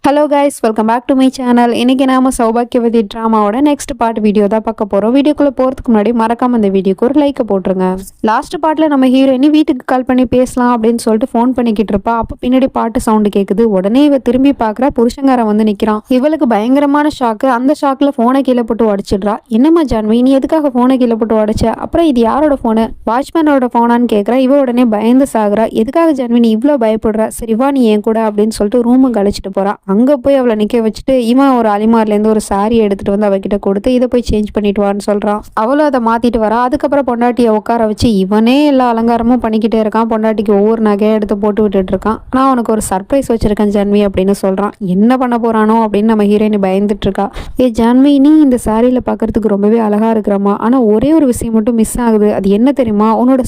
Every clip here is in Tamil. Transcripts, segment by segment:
Hello guys, welcome back to my channel. இன்றைக்கி நாம சௌபாக்கியவதி ட்ராமாவோட நெக்ஸ்ட் பார்ட் வீடியோ தான் பார்க்க போகிறோம். வீடியோக்குள்ளே போகிறதுக்கு முன்னாடி மறக்காம இந்த வீடியோக்கு ஒரு லைக்கை போட்டுருங்க. லாஸ்ட் பார்ட்டில் நம்ம ஹீரோயினி வீட்டுக்கு கால் பண்ணி பேசலாம் அப்படின்னு சொல்லிட்டு ஃபோன் பண்ணிக்கிட்டு இருப்பா. அப்போ பின்னாடி பாட்டு சவுண்டு கேட்குது. உடனே இவ திரும்பி பார்க்குறா. புருஷங்காரன் வந்து நிற்கிறான். இவளுக்கு பயங்கரமான ஷாக்கு. அந்த ஷாக்கில் ஃபோனை கீழே போட்டு உடச்சிடுறா. என்னம்மா ஜான்வி, நீ எதுக்காக ஃபோனை கீழே போட்டு உடச்ச? அப்புறம் இது யாரோட ஃபோனு? வாட்ச்மேனோட ஃபோனான்னு கேட்குறா. இவ உடனே பயந்து சாகுறா. எதுக்காக ஜான்வி நீ இவ்வளோ பயப்படுற? சரி வா, நீ என் கூட அப்படின்னு சொல்லிட்டு ரூமுக்கு அழைச்சிட்டு போறா. அங்கே போய் அவளை நிற்க வச்சுட்டு இவன் ஒரு அலிமார்லேருந்து ஒரு சாரி எடுத்துட்டு வந்து அவகிட்ட கொடுத்து இதை போய் சேஞ்ச் பண்ணிட்டு வான்னு சொல்கிறான். அவளும் அதை மாற்றிட்டு வரா. அதுக்கப்புறம் பொண்டாட்டியை உட்கார வச்சு இவனே எல்லா அலங்காரமும் பண்ணிக்கிட்டே இருக்கான். பொண்டாட்டிக்கு ஒவ்வொரு நகையை எடுத்து போட்டு விட்டுட்டு இருக்கான். நான் உனக்கு ஒரு சர்ப்ரைஸ் வச்சிருக்கேன் ஜான்வி அப்படின்னு சொல்கிறான். என்ன பண்ண போகிறானோ அப்படின்னு நம்ம ஹீரோயினி பயந்துட்டு இருக்கா. ஜான்வி, நீ இந்த சாரியில் பார்க்கறதுக்கு ரொம்பவே அழகாக இருக்கிறமா, ஆனால் ஒரே ஒரு விஷயம் மட்டும் மிஸ் ஆகுது. அது என்ன தெரியுமா? உன்னோட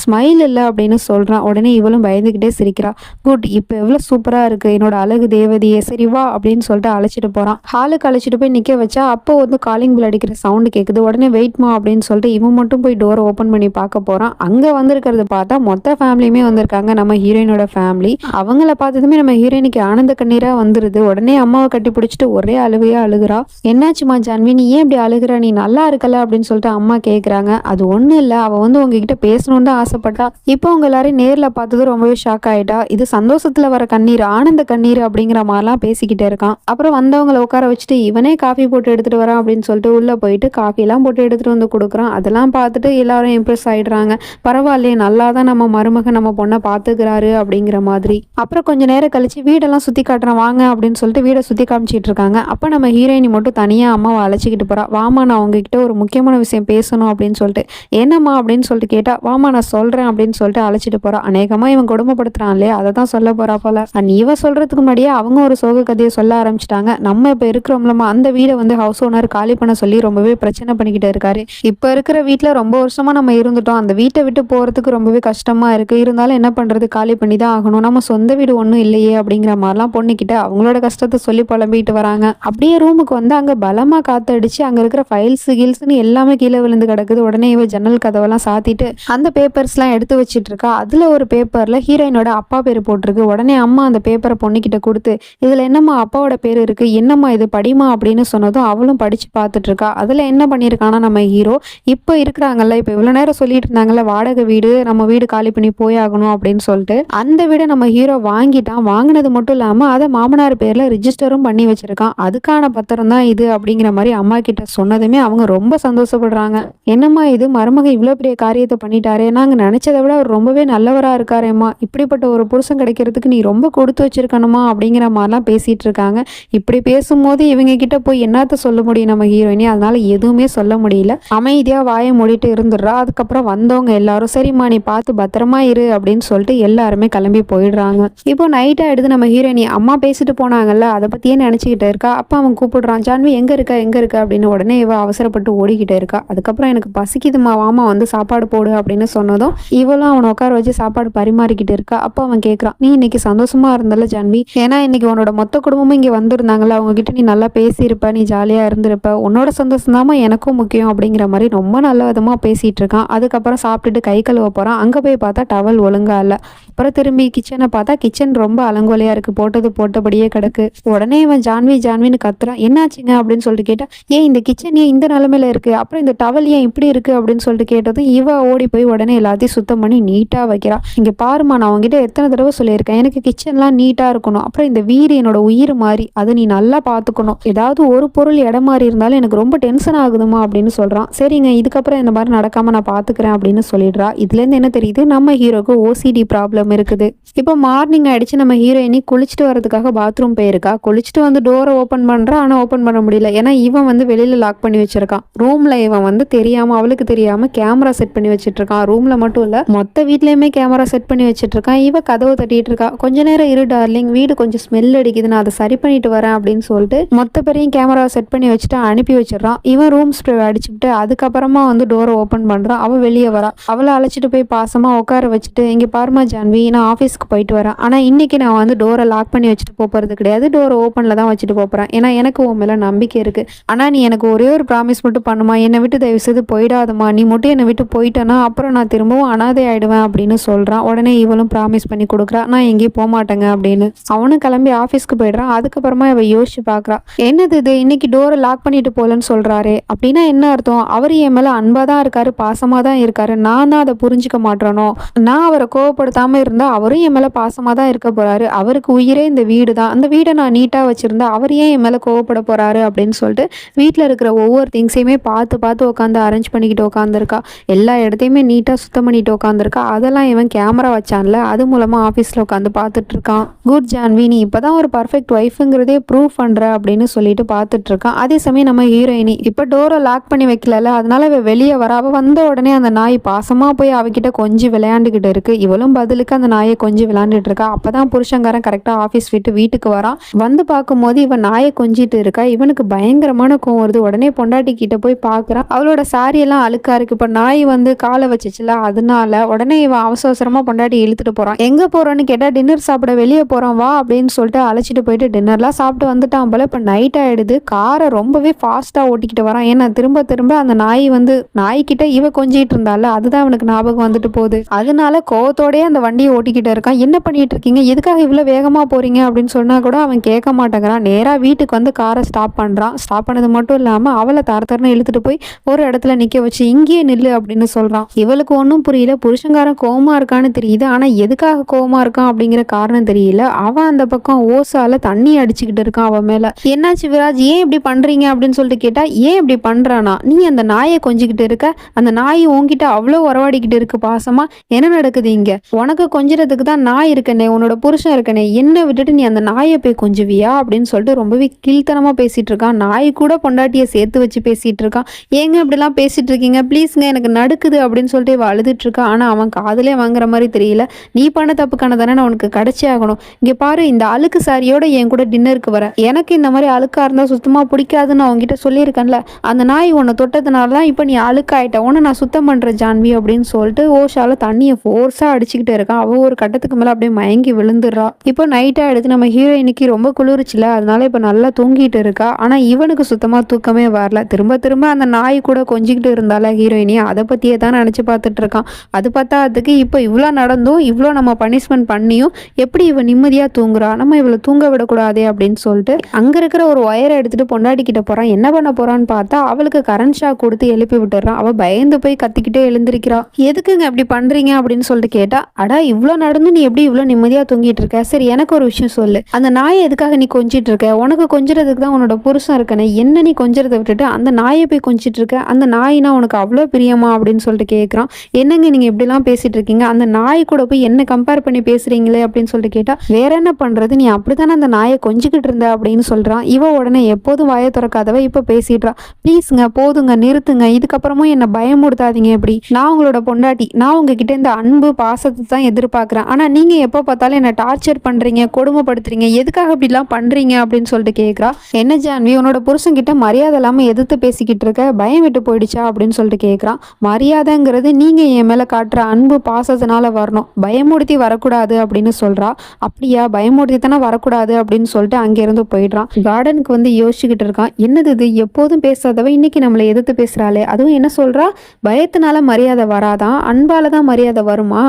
ஸ்மைல் இல்லை அப்படின்னு சொல்கிறான். உடனே இவளும் பயந்துக்கிட்டே சிரிக்கிறா. குட், இப்போ எவ்வளோ சூப்பராக இருக்குது என்னோட அழகு தேவதையே, சரி வா அப்படின்னு சொல்லிட்டு அழைச்சிட்டு போறான். ஹாலுக்கு அழைச்சிட்டு போய் நிக்க வச்சா அப்போ வந்து காலிங் பில் அடிக்கிற சவுண்டு கேட்குது. உடனே வெயிட்மா அப்படின்னு சொல்லிட்டு இவன் மட்டும் போய் டோரை ஓப்பன் பண்ணி பார்க்க போறான். அங்க வந்திருக்கிறத பார்த்தா மொத்த ஃபேமிலியுமே வந்திருக்காங்க. நம்ம ஹீரோயினோட ஃபேமிலி. அவங்கள பார்த்ததுமே நம்ம ஹீரோயினுக்கு ஆனந்த கண்ணீரா வந்துருது. உடனே அம்மாவை கட்டி பிடிச்சிட்டு ஒரே அழுவையா அழுகுறா. என்னாச்சுமா ஜான்வி, நீ ஏன் இப்படி அழுகுற? நீ நல்லா இருக்கல அப்படின்னு சொல்லிட்டு அம்மா கேட்குறாங்க. அது ஒன்றும் இல்லை, அவ வந்து உங்ககிட்ட பேசணும்னு தான் ஆசைப்பட்டா. இப்போ உங்க எல்லாரையும் நேரில் பார்த்தது ரொம்பவே ஷாக் ஆயிட்டா. இது சந்தோஷத்துல வர கண்ணீர், ஆனந்த கண்ணீர் அப்படிங்கிற மாதிரிலாம் பேசிக்கிட்டே இருக்கான். அப்புறம் வந்தவங்களை உட்கார வச்சுட்டு இவனே காஃபி போட்டு எடுத்துட்டு வரான் அப்படின்னு சொல்லிட்டு உள்ள போயிட்டு காஃபிலாம் போட்டு எடுத்துட்டு வந்து கொடுக்குறான். அதெல்லாம் பார்த்துட்டு எல்லாரும் இம்ப்ரெஸ் ஆயிடுறாங்க. பரவாயில்லையே, நல்லா தான் நம்ம மருமகன் நம்ம பொண்ணை பார்த்துக்கிறாரு அப்படிங்கிற மாதிரி. அப்புறம் கொஞ்சம் நேரம் கழிச்சு வீடெல்லாம் சுற்றி காட்டுறான் வாங்க அப்படின்னு சொல்லிட்டு வீடை சுற்றி காமிச்சிட்டு இருக்காங்க. அப்போ நம்ம ஹீரோயினி மட்டும் தனியாக அம்மாவை அழைச்சிக்கிட்டு போறா. வாமா, நான் உங்ககிட்ட ஒரு முக்கியமான விஷயம் பேசணும் அப்படின்னு சொல்லிட்டு. என்னம்மா அப்படின்னு சொல்லிட்டு கேட்டா, வாமா நான் சொல்றேன் அப்படின்னு சொல்லிட்டு அழைச்சிட்டு போறா. அநேகமா இவன் கொடுமைப்படுத்துறான் இல்லையா, அதை தான் சொல்ல போறா போல. இவ சொல்றதுக்கு முன்னாடியே அவங்க ஒரு சோக கதையை சொல்ல ஆரம்பிச்சிட்டாங்க. நம்ம இப்போ இருக்கிறோம்லமா, அந்த வீடை வந்து ஹவுஸ் ஓனர் காலி பண்ண சொல்லி ரொம்பவே பிரச்சனை பண்ணிக்கிட்டு இருக்காரு. இப்போ இருக்கிற வீட்டில் ரொம்ப வருஷமா நம்ம இருந்துட்டோம். அந்த வீட்டை விட்டு போறதுக்கு ரொம்பவே கஷ்டமா இருக்கு. இருந்தாலும் என்ன பண்றது, காலி பண்ணி தான் ஆகணும். நம்ம சொந்த வீடு ஒன்றும் இல்லையே அப்படிங்கிற மாதிரிலாம் பொண்ணுக்கிட்ட அவங்களோட கஷ்டத்தை சொல்லி புலம்பிட்டு வராங்க. அப்படியே ரூமுக்கு வந்து அங்கே பலமா காத்தடிச்சு அங்கே இருக்கிற ஃபைல்ஸ் கில்ஸ்ன்னு எல்லாமே கீழே விழுந்து கிடக்குது. உடனே இவ ஜன்னல் கதவெல்லாம் சாத்திட்டு அந்த பேப்பர்ஸ்லாம் எடுத்து வச்சிட்டு இருக்கா. அதுல ஒரு பேப்பர்ல ஹீரோயினோட அப்பா பேர் போட்டிருக்கு. உடனே அம்மா அந்த பேப்பரை பொண்ணுக்கிட்ட கொடுத்து, இதுல என்னம்மா அப்பாவோட பேர் இருக்கு, என்னம்மா இது படிமா அப்படின்னு சொன்னதும் அவளும் படிச்சு பார்த்துட்டு இருக்கா. அதுல என்ன பண்ணியிருக்கானா நம்ம ஹீரோ, இப்போ இருக்கிறாங்கல்ல, இப்போ இவ்வளவு நேரம் சொல்லிட்டு இருந்தாங்கல்ல வாடகை வீடு, நம்ம வீடு காலி பண்ணி போயாகணும் அப்படின்னு சொல்லிட்டு அந்த வீடை நம்ம ஹீரோ வாங்கிட்டான். வாங்கினது மட்டும் இல்லாம அதை மாமனார் பேர்ல ரிஜிஸ்டரும் பண்ணி வச்சிருக்கான். அதுக்கான பத்திரம் தான் இது அப்படிங்கிற மாதிரி அம்மா கிட்ட சொன்னதுமே அவங்க ரொம்ப சந்தோஷப்படுறாங்க. என்னம்மா இது, மருமக இவ்வளவு பெரிய காரியத்தை பண்ணிட்டாரே, நாங்க நினைச்சதை விட அவர் ரொம்பவே நல்லவரா இருக்காரேம்மா, இப்படிப்பட்ட ஒரு புருஷன் கிடைக்கிறதுக்கு நீ ரொம்ப கொடுத்து வச்சிருக்கணுமா அப்படிங்கிற மாதிரிலாம் பேசிட்டு இருக்காங்க. இப்படி பேசும்போது இவங்க கிட்ட போய் என்னத்த சொல்ல முடியும் நம்ம ஹீரோயினி, அதனால எதுவுமே சொல்ல முடியல. அமைதியா வாயை மூடிட்டு இருந்துடுறா. அதுக்கப்புறம் வந்தவங்க எல்லாரும் சரிம்மா நீ பார்த்து பத்திரமா இரு அப்படின்னு சொல்லிட்டு எல்லாருமே கிளம்பி போயிடுறாங்க. இப்போ நைட் ஆயிடுது. நம்ம ஹீரோயினி அம்மா பேசிட்டு போனாங்கல்ல, அதை பத்தியே நினைச்சுக்கிட்டு இருக்கா. அப்ப அவன் கூப்பிடுறான், ஜான்வி எங்க இருக்க அப்படின்னு. உடனே இவ அவசரப்பட்டு ஓடிக்கிட்டே இருக்கா. அதுக்கப்புறம் எனக்கு பசிக்குதுமா, வாமா வந்து சாப்பாடு போடு அப்படின்னு சொன்னதும் இவளும் அவனை உட்கார வச்சு சாப்பாடு பரிமாறிக்கிட்டு இருக்கா. அப்போ அவன் கேட்கறான், நீ இன்னைக்கு சந்தோஷமா இருந்தல ஜான்வி, ஏன்னா இன்னைக்கு உன்னோட மொத்த குடும்பமும் இங்க வந்திருந்தாங்கல்ல, அவங்க கிட்ட நீ நல்லா பேசியிருப்ப, நீ ஜாலியா இருந்திருப்ப, உன்னோட சந்தோஷம் தாமா எனக்கும் முக்கியம் அப்படிங்கிற மாதிரி ரொம்ப நல்ல விதமா பேசிட்டு இருக்கான். அதுக்கப்புறம் சாப்பிட்டுட்டு கை கழுவ போறான். அங்க போய் பார்த்தா டவல் ஒழுங்கா இல்ல. அப்புறம் திரும்பி கிச்சனை பார்த்தா கிச்சன் ரொம்ப அலங்கோலையா இருக்கு, போட்டது போட்டபடியே கிடக்கு. உடனே இவன் ஜான்வின்னு கத்துறான். என்னாச்சுங்க அப்படின்னு சொல்லிட்டு கேட்டா, ஏன் இந்த கிச்சன் ஏன் இந்த நிலைமையில இருக்கு, அப்புறம் இந்த டவல் ஏன் இப்படி இருக்கு அப்படின்னு சொல்லிட்டு கேட்டதும் இவ ஓடி போய் உடனே எல்லாத்தையும் சுத்தம் பண்ணி நீட்டா வைக்கிறா. இங்க பாருமா, நான் அவங்ககிட்ட எத்தனை தடவை சொல்லியிருக்கேன், எனக்கு கிச்சன்லாம் நீட்டா இருக்கணும், அப்புறம் இந்த வீடு என்னோட உயிர் மாதிரி, அதை நீ நல்லா பார்த்துக்கணும், ஏதாவது ஒரு பொருள் இடம் மாதிரி இருந்தாலும் எனக்கு ரொம்ப டென்ஷன் ஆகுதுமா அப்படின்னு சொல்றான். சரிங்க, இதுக்கப்புறம் இந்த மாதிரி நடக்காம நான் பாத்துக்கிறேன் அப்படின்னு சொல்லிடுறா. இதுல இருந்து என்ன தெரியுது, நம்ம ஹீரோக்கு ஓசிடி ப்ராப்ளம் இருக்குது. இப்போ மார்னிங் ஆயிடுச்சு. நம்ம ஹீரோயினி குளிச்சுட்டு வரதுக்காக பாத்ரூம் போயிருக்கா. குளிச்சுட்டு வந்து டோரை ஓப்பன் பண்றா. ஆனா ஓப்பன் பண்ண முடியல. ஏன்னா இவன் வந்து வெளியில லாக் பண்ணி வச்சிருக்கான். ரூம்ல இவன் வந்து தெரியாம, அவளுக்கு தெரியாம கேமரா செட் பண்ணி வச்சிட்டு இருக்கான். ரூம்ல மட்டும் இல்ல, மொத்த வீட்லயுமே கேமரா செட் பண்ணி வச்சிட்டு இருக்கான். இவ கதவை தட்டிட்டு இருக்கா. கொஞ்ச நேரம் இரு டார்லிங், வீடு கொஞ்சம் ஸ்மெல் அடிக்குது, நான் அதை சரி பண்ணிட்டு வரேன் அப்படின்னு சொல்லிட்டு மொத்த பேரையும் கேமரா செட் பண்ணி வச்சுட்டு அனுப்பி வச்சிடறான். இவன் ரூம் ஸ்ப்ரே அடிச்சுட்டு அதுக்கப்புறமா வந்து டோரை ஓப்பன் பண்றான். அவ வெளியே வரா. அவளை அழைச்சிட்டு போய் பாசமா உட்கார வச்சுட்டு, இங்க பாருமா ஜான்வி, நான் ஆஃபீஸ்க்கு போயிட்டு வரேன், ஆனா இன்னைக்கு நான் வந்து டோரை லாக் பண்ணி வச்சுட்டு போறது கிடையாது, டோரை ஓப்பன்ல தான் வச்சுட்டு போறேன், ஏன்னா எனக்கு உன் மேல நம்பிக்கை இருக்கு. ஆனா நீ எனக்கு ஒரே ஒரு ப்ராமிஸ் மட்டும் பண்ணுமா, என்னை விட்டு தயவு செய்து போயிடாதமா, நீ மட்டும் என்னை விட்டு போயிட்டேன்னா அப்புறம் நான் திரும்பவும் அனாதை ஆயிடுவேன் அப்படின்னு சொல்றான். உடனே இவளும் ப்ராமிஸ் பண்ணி கொடுக்குறா, நான் எங்கேயும் போக மாட்டேங்க அப்படின்னு. அவனும் கிளம்பி ஆஃபீஸ்க்கு போயிடுறான். அதுக்கப்புறமா இவ யோசிச்சு பார்க்குறா, என்னது இது இன்னைக்கு டோரை லாக் பண்ணிட்டு போகலன்னு சொல்கிறாரே, அப்படின்னா என்ன அர்த்தம்? அவர் என் மேலே அன்பாக தான் இருக்காரு, பாசமாக தான் இருக்காரு, நான் தான் அதை புரிஞ்சுக்க மாட்டேனோ? நான் அவரை கோவப்படுத்தாமல் இருந்தால் அவரும் என் மேலே பாசமாக தான் இருக்க போகிறாரு, அவருக்கு உயிரே இந்த வீடு தான், அந்த வீடை நான் நீட்டாக வச்சுருந்தா அவர் ஏன் என் மேலே கோவப்பட போகிறாரு அப்படின்னு சொல்லிட்டு வீட்டில் இருக்கிற ஒவ்வொரு திங்ஸையுமே பார்த்து பார்த்து உட்காந்து அரேஞ்ச் பண்ணிக்கிட்டு உட்காந்துருக்கா. எல்லா இடத்தையுமே நீட்டாக சுத்தம் பண்ணிட்டு உட்காந்துருக்கா. அதெல்லாம் இவன் கேமரா வச்சான்ல, அது மூலமாக ஆஃபீஸில் உட்காந்து பார்த்துட்டு இருக்கான். குட் ஜான்வி, நீ இப்போ தான் ஒரு பர்ஃபெக்ட் ஒய்ஃபுங்கிறதே ப்ரூவ் பண்ணுற அப்படின்னு சொல்லிட்டு பார்த்துட்டு இருக்கான். அதே சமயம் நம்ம ஹீரோயினி இப்போ டோரை லாக் பண்ணி வைக்கல, அதனால இவ வெளியே வர. அவள் வந்த உடனே அந்த நாய் பாசமாக போய் அவகிட்ட கொஞ்சம் விளையாண்டுக்கிட்டு இருக்கு. இவளும் பதிலுக்கு அந்த நாயை கொஞ்சம் விளையாண்டுட்டு இருக்கா. அப்பதான் புருஷங்காரன் கரெக்டாக ஆஃபீஸ் விட்டு வீட்டுக்கு வரான். வந்து பார்க்கும்போது இவன் நாயை கொஞ்சிட்டு இருக்கா. இவனுக்கு பயங்கரமான கோவம் வருது. உடனே பொண்டாட்டி கிட்ட போய் பார்க்குறான். அவளோட சாரி எல்லாம் அழுக்கா இருக்கு. இப்போ நாய் வந்து காலை வச்சுச்சுல, அதனால உடனே இவன் அவசரமாக பொண்டாட்டி இழுத்துட்டு போறான். எங்க போறான்னு கேட்டா டின்னர் சாப்பிட வெளியே போறான் வா அப்படின்னு சொல்லிட்டு அழைச்சிட்டு போயிட்டு டின்னர்லாம் சாப்பிட்டு வந்துட்டான் போல. இப்போ நைட் ஆயிடுது. காரை ரொம்பவே ஃபாஸ்டா ஓட்டிக்கிட்டு வரான். ஏன்னா திரும்ப திரும்ப அந்த நாய் வந்து நாய்கிட்ட இவ கொஞ்சிட்டு இருந்தால, அதுதான் அவனுக்கு ஞாபகம் வந்துட்டு போகுது. அதனால கோவத்தோடய அந்த வண்டியை ஓட்டிக்கிட்டு இருக்கான். என்ன பண்ணிட்டு இருக்கீங்க, எதுக்காக இவ்வளவு வேகமா போறீங்க அப்படின்னு சொன்னா கூட அவன் கேட்க மாட்டேங்கிறான். நேரா வீட்டுக்கு வந்து காரை ஸ்டாப் பண்றான். ஸ்டாப் பண்ணது மட்டும் இல்லாம அவளை தரத்தரன்னு இழுத்துட்டு போய் ஒரு இடத்துல நிக்க வச்சு இங்கேயே நில்லு அப்படின்னு சொல்றான். இவளுக்கு ஒன்றும் புரியல. புருஷங்காரன் கோவமா இருக்கான்னு தெரியுது, ஆனா எதுக்காக கோவமா இருக்கான் அப்படிங்கிற காரணம் தெரியல. அவன் அந்த பக்கம் ஓசால தண்ணி அடிச்சுக்கிட்டு இருக்கான் அவன் மேல. என்னாச்சு விராஜ், ஏன் இப்படி பண்றீங்க அப்படின்னு சொல்லிட்டு கேட்டா, ஏன் இப்படி பண்றானா, நீ அந்த நாயை கொஞ்சிக்கிட்டு இருக்க, அந்த நாய் உன்கிட்ட அவ்வளோ உறவாடிக்கிட்டு இருக்கு பாசமா, என்ன நடக்குது இங்க? உனக்கு கொஞ்சறதுக்கு தான் நாய் இருக்கனே, உன்னோட புருஷன் இருக்கனே, என்ன விட்டுட்டு நீ அந்த நாயை போய் கொஞ்சுவியா அப்படின்னு சொல்லிட்டு ரொம்பவே கீழ்த்தனமா பேசிட்டு இருக்கான். நாய் கூட பொண்டாட்டியை சேர்த்து வச்சு பேசிட்டு இருக்கான். ஏங்க இப்படிலாம் பேசிட்டு இருக்கீங்க, ப்ளீஸ்ங்க எனக்கு நடுக்குது அப்படின்னு சொல்லிட்டு இவ அழுதுட்டு இருக்கா. ஆனா அவன் காதலே வாங்குற மாதிரி தெரியல. நீ பண்ண தப்புக்கான தானே நான் உனக்கு கிடைச்சே ஆகணும். இங்க பாரு, இந்த அழுக்கு சாரியோட என் கூட டின்னருக்கு வர, எனக்கு இந்த மாதிரி அழுக்கா இருந்தா சுத்தமா பிடிக்காதுன்னு அவங்ககிட்ட சொல்லியிருக்கேன்ல, அந்த நாய் உன்னை தொட்டதுனால தான் இப்போ நீ அழுக்காயிட்ட, உன்னை நான் சுத்தம் பண்றேன் ஜான்வி அப்படின்னு சொல்லிட்டு ஓஷால தண்ணியை ஃபோர்ஸா அடிச்சுக்கிட்டு இருக்கான். அவ ஒரு கட்டத்துக்கு மேல அப்படியே மயங்கி விழுந்துடுறா. இப்போ நைட்டா எடுத்து நம்ம ஹீரோயினுக்கு ரொம்ப குளிர்ச்சில, அதனால இப்போ நல்லா தூங்கிட்டு இருக்கா. ஆனா இவனுக்கு சுத்தமா தூக்கமே வரல. திரும்ப திரும்ப அந்த நாய் கூட கொஞ்சிக்கிட்டு இருந்தால ஹீரோயினி, அதை பத்தியே தான் நினைச்சு பார்த்துட்டு இருக்கான். அது பார்த்தாதுக்கு இப்போ இவ்வளோ நடந்தும் இவ்வளோ நம்ம பனிஷ்மெண்ட் பண்ணியும் எப்படி இவ நிம்மதியா தூங்குறா, நம்ம இவளை தூங்க விடக்கூடாதே அப்படின்னு சொல்லிட்டு அங்க இருக்கிற ஒரு ஒயரை எடுத்துட்டு பொண்டாட்டி கிட்ட போறான். என்ன பண்ண போறான்னு பார்த்தா அவளுக்கு கரண்ட் ஷாக் கொடுத்து எழுப்பி விட்டுறான். அவ பயந்து போய் கத்திக்கிட்டே எழுந்திருக்கிறா. எதுக்குங்க அப்படி பண்றீங்க அப்படின்னு சொல்லிட்டு கேட்டா, அடா இவ்வளோ நடந்து நீ எப்படி இவ்வளோ நிம்மதியா தூங்கிட்டு இருக்க, சரி எனக்கு ஒரு விஷயம் சொல்லு, அந்த நாயை எதுக்காக நீ கொஞ்சிட்டு இருக்க, உனக்கு கொஞ்சறதுக்கு தான் உன்னோட புருஷன் இருக்கனே, என்ன நீ கொஞ்சறதை விட்டுட்டு அந்த நாயை போய் கொஞ்சிட்டு இருக்க, அந்த நாயினா உனக்கு அவ்வளோ பிரியமா அப்படின்னு சொல்லிட்டு கேட்குறான். என்னங்க நீங்க இப்படிலாம் பேசிட்டு இருக்கீங்க, அந்த நாய் கூட போய் என்ன கம்பேர் பண்ணி பேசுறீங்களே அப்படின்னு சொல்லிட்டு கேட்டா, வேற என்ன பண்றது, நீ அப்படித்தானே அந்த நாயை கொஞ்சிக்கிட்டு இருந்த அப்படின்னு சொல்றான். இவ உடனே எப்போதும் வாயை திறக்காதவ இப்ப பேசிடுறா. ப்ளீஸ்ங்க போதுங்க நிறுத்துங்க, இதுக்கப்புறமும் என்ன பயமுடுத்தாதீங்க. எப்படி நான் உங்களோட பொண்டாட்டி, நான் உங்ககிட்ட இந்த அன்பு பாசத்தை தான் எதிர்பார்க்குறேன், ஆனா நீங்க எப்போ பார்த்தாலும் என்ன டார்ச்சர் பண்றீங்க, கொடுமைப்படுத்துறீங்க, எதுக்காக இப்படிலாம் பண்றீங்க அப்படின்னு சொல்லிட்டு கேட்குறா. என்ன ஜான்வி உன்னோட புருஷன் கிட்ட மரியாதை இல்லாம எதிர்த்து பேசிக்கிட்டு இருக்க, பயம் விட்டு போயிடுச்சா அப்படின்னு சொல்லிட்டு கேட்குறான். மரியாதைங்கிறது நீங்க என் மேல காட்டுற அன்பு பாசத்தினால வரணும், பயமுடுத்தி வரக்கூடாது அப்படின்னு சொல்றா. அப்படியா, பயமுடுத்தி தானே வரக்கூடாது அப்படின்னு சொல்லிட்டு அங்கிருந்து போயிடுறான். கார்டனுக்கு வந்து யோசிச்சுக்கிட்டு இருக்கான். என்னது இது, எப்போதும் பேசாதவ இன்னைக்கு நம்மளை எதிர்த்து பேசுறாளே, அதுவும் என்ன சொல்றா, பயத்தினால மரியாதை வராதான், அன்பால தான் மரியாதை வருமா,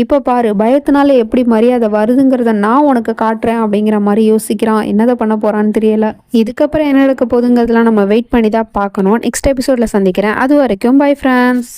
இப்ப பாரு பயத்தினால எப்படி மரியாதை வருதுங்கிறத நான் உனக்கு காட்டுறேன் அப்படிங்கிற மாதிரி யோசிக்கிறான். என்னதை பண்ண போறான்னு தெரியல. இதுக்கப்புறம் என்ன நடக்க போகுதுங்கிறதுலாம் நம்ம வெயிட் பண்ணி தான் பார்க்கணும். நெக்ஸ்ட் எபிசோட்ல சந்திக்கிறேன். அது வரைக்கும் பை ஃப்ரெண்ட்ஸ்.